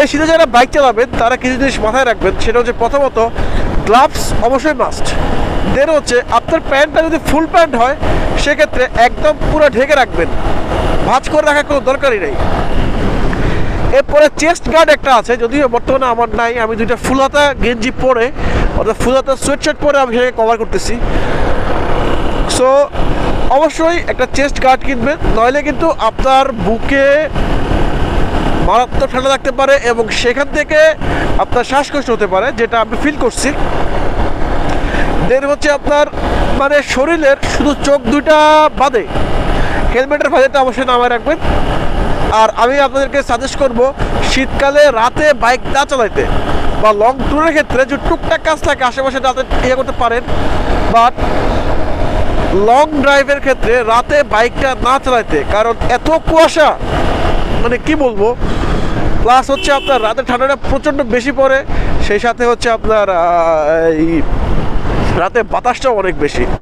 এই শীতে যারা বাইক চালাবেন তারা কিছু জিনিস মাথায় রাখবেন, সেটা হচ্ছে প্রথমত গ্লাভস অবশ্যই মাস্ট। দেন হচ্ছে আপনার প্যান্টটা যদি ফুল প্যান্ট হয় সেক্ষেত্রে একদম পুরো ঢেকে রাখবেন, ভাঁজ করে রাখার কোনো দরকারই নেই। এরপরে চেস্ট গার্ড একটা আছে, যদিও বর্তমানে আমার নাই, আমি দুইটা ফুল হাতা গেঞ্জি পরে অর্থাৎ ফুল হাতা সোয়েটশার্ট পরে আমি সেটাকে কভার করতেছি। সো অবশ্যই একটা চেস্ট গার্ড কিনবেন, নইলে কিন্তু আপনার বুকে মারাত্মক ঠান্ডা লাগতে পারে এবং সেখান থেকে আপনার শ্বাসকষ্ট হতে পারে, যেটা আমি ফিল করছি। দেন হচ্ছে আপনার মানে শরীরের শুধু চোখ দুইটা বাদে হেলমেটের ভাজেটা অবশ্যই নামায় রাখবেন। আর আমি আপনাদেরকে সাজেস্ট করব শীতকালে রাতে বাইক না চালাইতে, বা লং ট্যুরের ক্ষেত্রে যে টুকটাক কাজ থাকে আশেপাশে রাতে ইয়ে করতে পারেন, বাট লং ড্রাইভের ক্ষেত্রে রাতে বাইকটা না চালাইতে, কারণ এত কুয়াশা মানে কি বলবো। প্লাস হচ্ছে আপনার রাতে ঠান্ডাটা প্রচণ্ড বেশি পড়ে, সেই সাথে হচ্ছে আপনার এই রাতে বাতাসটাও অনেক বেশি।